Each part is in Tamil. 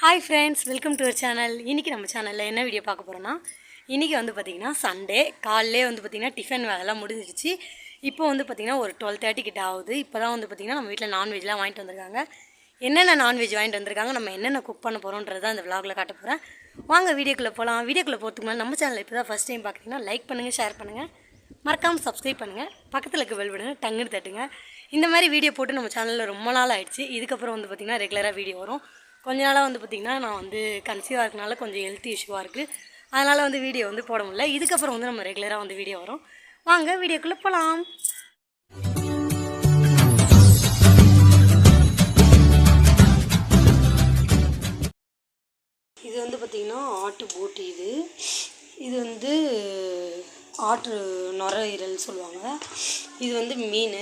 Hi friends, welcome to our channel. இன்றைக்கி நம்ம சேனலில் என்ன வீடியோ பார்க்க போகிறோன்னா, இன்றைக்கி வந்து பார்த்திங்கன்னா சண்டே காலையிலே வந்து பார்த்திங்கன்னா டிஃபன் வேலைலாம் முடிஞ்சிடுச்சு. இப்போ வந்து பார்த்திங்கன்னா ஒரு 12:30 கிட்ட ஆகுது. இப்போ தான் வந்து பார்த்திங்கன்னா நம்ம வீட்டில் நான்வெஜ்லாம் வாங்கிட்டு வந்திருக்காங்க. என்னென்ன நான்வெஜ் வாங்கிட்டு வந்திருக்காங்க, நம்ம என்னென்ன குக் பண்ண போகிறோன்றது தான் இந்த விலாகில் காட்ட போகிறேன். வாங்க வீடியோக்குள்ளே போகலாம். வீடியோக்குள்ளே போகிறதுக்கு முன்னாடி நம்ம சேனலில் இப்போ தான் ஃபஸ்ட் டைம் பார்க்குறீங்கன்னா லைக் பண்ணுங்கள், ஷேர் பண்ணுங்கள், மறக்காமல் சப்ஸ்கிரைப் பண்ணுங்கள், பக்கத்தில் இருக்க பெல் பட்டனை டங்குன்னு தட்டுங்க. இந்த மாதிரி வீடியோ போட்டு நம்ம சேனலில் ரொம்ப நாள் ஆகிடுச்சு. இதுக்கப்புறம் வந்து பார்த்திங்கன்னா ரெகுலராக வீடியோ வரும். கொஞ்ச நாளாக வந்து பார்த்திங்கன்னா நான் வந்து கன்சீவாக இருக்கனால கொஞ்சம் ஹெல்த் இஷ்யூவாக இருக்குது. அதனால் வந்து வீடியோ வந்து போட முடியல. இதுக்கப்புறம் வந்து நம்ம ரெகுலராக வந்து வீடியோ வரும். வாங்க வீடியோக்குள்ளே போகலாம். இது வந்து பார்த்திங்கன்னா ஆட்டு போட்டி. இது வந்து ஆட்டு நுரையீரல் சொல்லுவாங்க. இது வந்து மீன்.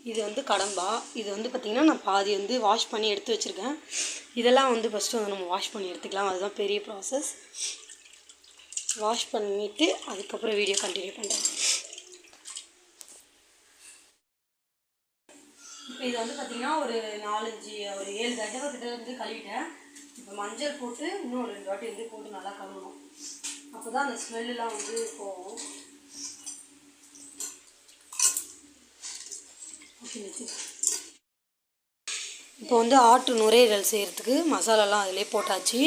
இது வந்து கடம்பா. இது வந்து பார்த்திங்கன்னா நான் பாதி வந்து வாஷ் பண்ணி எடுத்து வச்சுருக்கேன். இதெல்லாம் வந்து ஃபஸ்ட்டு வந்து நம்ம வாஷ் பண்ணி எடுத்துக்கலாம். அதுதான் பெரிய ப்ராசஸ். வாஷ் பண்ணிவிட்டு அதுக்கப்புறம் வீடியோ கண்டினியூ பண்ணுறேன். இப்போ இது வந்து பார்த்திங்கன்னா ஒரு 7 தடவை கிட்ட வந்து கழுவிட்டேன். இப்போ மஞ்சள் போட்டு இன்னும் ஒரு 2 வாட்டி வந்து போட்டு நல்லா கழுவணும். அப்போ தான் அந்த ஸ்மெல்லாம் வந்து போகும். இப்போ வந்து ஆட்டு நுரையீரல் செய்கிறதுக்கு மசாலாலாம் அதிலே போட்டாச்சு.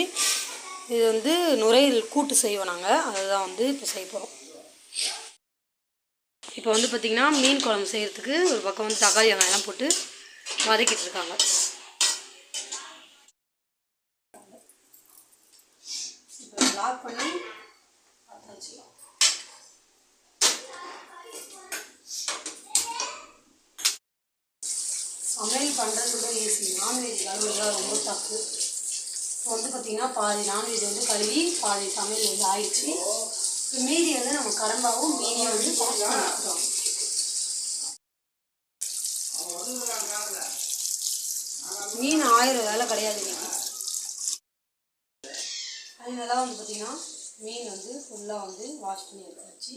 இது வந்து நுரையீரல் கூட்டு செய்வோம் நாங்கள். அதுதான் வந்து இப்போ செய்ய போகிறோம். இப்போ வந்து பார்த்திங்கன்னா மீன் குழம்பு செய்கிறதுக்கு ஒரு பக்கம் வந்து தக்காளி வெங்காயம்லாம் போட்டு வதக்கிட்டு இருக்காங்க. இப்போ லாக் பண்ணி வச்சுக்கலாம். சமையல் பண்ணுறது கூட ஈஸி. நான்வெஜ் கழுவுறதுலாம் ரொம்ப தப்பு. இப்போ வந்து பார்த்திங்கன்னா பாதி நான்வெஜ் வந்து கழுவி பாதி சமையல் வந்து ஆயிடுச்சு. இப்போ மீதி வந்து நம்ம கடம்பாவும் மீனையும் வந்து வாஷ் பண்ணி எடுத்துட்டோம். மீன் 1000 வேலை கிடையாது இன்னைக்கு. அதனால வந்து பார்த்திங்கன்னா மீன் வந்து ஃபுல்லாக வந்து வாஷ் பண்ணி எடுத்தாச்சு.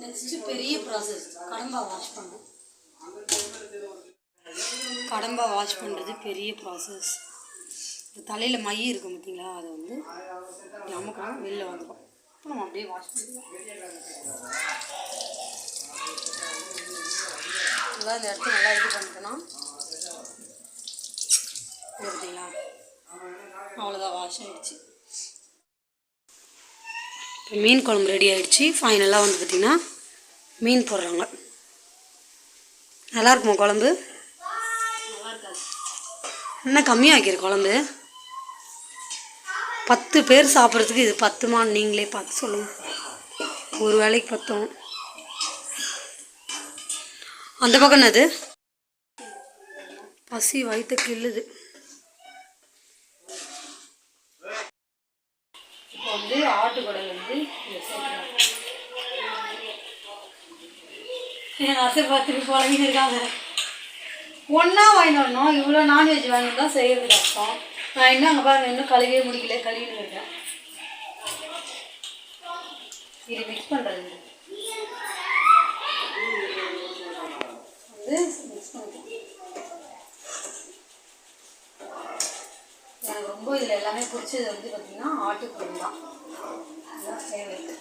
நெக்ஸ்ட்டு பெரிய ப்ராசஸ் கடம்பா வாஷ் பண்ணோம். கடம்பா வாஷ் பண்ணுறது பெரிய ப்ராசஸ். தலையில் மை இருக்கும் பார்த்திங்களா, அதை வந்து நமக்கு வெளில வந்துடும். இப்போ நம்ம அப்படியே வாஷ் பண்ணிடுவோம். நல்லா இந்த இடத்துல நல்லா இது பண்ணிட்டோன்னா பார்த்தீங்களா, அவ்வளோதான் வாஷ் ஆகிடுச்சு. இப்போ மீன் குழம்பு ரெடி ஆகிடுச்சு. ஃபைனலாக வந்து பார்த்திங்கன்னா மீன் போடுறாங்க. நல்லாயிருக்குமா குழம்பு? என்ன கம்மியாகிற குழம்பு? 10 பேர் சாப்பிட்றதுக்கு இது பத்துமான்னு நீங்களே பார்த்து சொல்லுங்கள். ஒரு வேளைக்கு பத்தும். அந்த பக்கம் என்னது? பசி வயிற்று கிள்ளுது. இப்போ வந்து ஆட்டுக்குடல் வந்து என் அசை பார்த்துட்டு பழகின்னு இருக்காங்க. ஒன்றா வாங்கிட்டு வரணும். இவ்வளோ நான்வெஜ் வாங்கிட்டு தான் செய்கிறது கஷ்டம். நான் இன்னும் அங்கே பாருங்கள், இன்னும் கழுவியே முடிக்கல, கழுவின்னு இருக்கேன். இது மிக்ஸ் பண்ணுறது வந்து மிக்ஸ் பண்ணிக்கலாம். எனக்கு ரொம்ப இதில் எல்லாமே பிடிச்சது வந்து பார்த்திங்கன்னா ஆட்டுக்குழம்பு தான். அதுதான் ஃபேவரட்.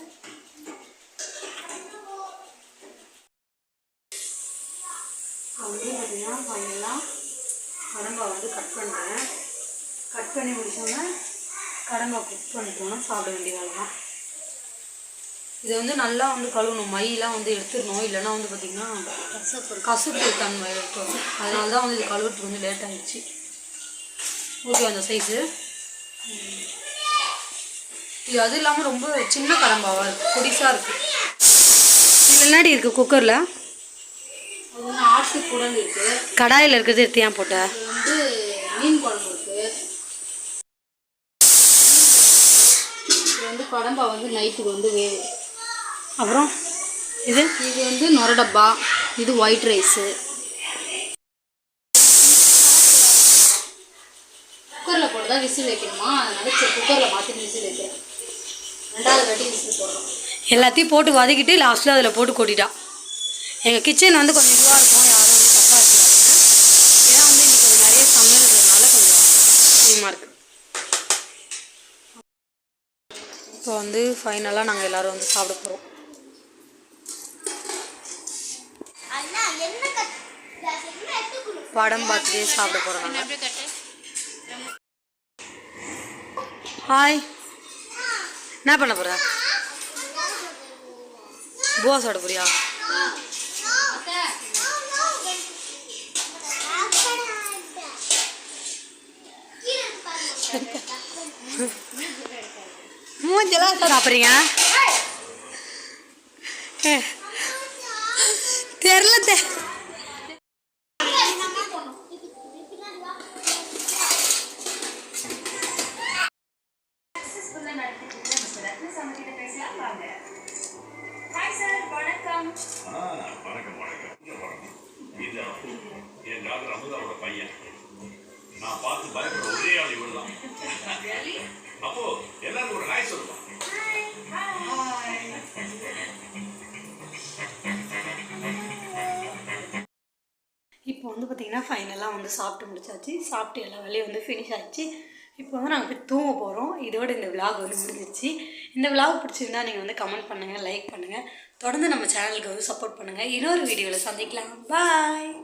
அப்படியே பார்த்திங்கன்னா ஃபைனலாக கடம்பா வந்து கட் பண்ணுறேன். கட் பண்ணி முடிச்சோன்னா கடம்பா குக் பண்ணிட்டோன்னா சாப்பிட வேண்டிய வேலை தான். இதை வந்து நல்லா வந்து கழுவணும். மையெல்லாம் வந்து எடுத்துடணும். இல்லைன்னா வந்து பார்த்திங்கன்னா கசுப்பு தன்மை எடுத்துடும். அதனால தான் வந்து இது கழுவுறதுக்கு வந்து லேட் ஆகிடுச்சு. ஓகே, அந்த சைஸு இது. அது இல்லாமல் ரொம்ப சின்ன கடம்பாவாக இருக்குது, பொடிசாக இருக்குது. இது முன்னாடி இருக்குது குக்கரில். அது வந்து ஆட்டு குடல் இருக்குது. கடாயில் இருக்கிறது எடுத்து ஏன் போட்ட? வந்து மீன் குழம்பு இருக்குது. இது வந்து கடம்பா வந்து நைட்டுக்கு வந்து வேகும். அப்புறம் இது வந்து நொர டப்பா. இது ஒயிட் ரைஸு. குக்கரில் போட்டு தான் விசில் வைக்கணுமா, அதனால சரி குக்கரில் மாற்றி விசில் வைக்கிறேன். 2வது வாட்டி விசில் போடுறோம். எல்லாத்தையும் போட்டு வதக்கிட்டு லாஸ்ட்டில் அதில் போட்டு கொட்டிட்டா. எங்கள் கிச்சன் வந்து கொஞ்சம் இதுவாக இருக்கும். யாரும் வந்து தப்பாக வச்சுக்காதீங்க. ஏன்னா வந்து இன்றைக்கி கொஞ்சம் நிறைய சமையல் இருக்கிறதுனால கொஞ்சம் அதிகமாக இருக்குது. இப்போ வந்து ஃபைனலாக நாங்கள் எல்லோரும் வந்து சாப்பிட போகிறோம். படம் பார்த்துட்டே சாப்பிட போகிறோம் நாங்கள். ஹாய், என்ன பண்ண போகிற? பூவா சாப்பிட போறியா? மூஞ்செல்லாம் சாப்பிட்றீங்க தெரில நான் பார்த்து பயப்படுற ஒரே ஆள் இவன் தான். அப்போ எல்லாரும் ஒரு ஹாய் சொல்லுவான். இப்போ வந்து பார்த்திங்கன்னா ஃபைனலாக வந்து சாப்பிட்டு முடிச்சாச்சு. சாப்பிட்டு எல்லா வேலையும் வந்து ஃபினிஷ் ஆகிடுச்சு. இப்போ வந்து நாங்கள் போய் தூங்க போகிறோம். இதோட இந்த விலாக் வந்து முடிஞ்சிச்சு. இந்த விலாக் பிடிச்சிருந்தா நீங்கள் வந்து கமெண்ட் பண்ணுங்கள், லைக் பண்ணுங்கள், தொடர்ந்து நம்ம சேனலுக்கு வந்து சப்போர்ட் பண்ணுங்கள். இன்னொரு வீடியோவில் சந்திக்கலாம். பாய்.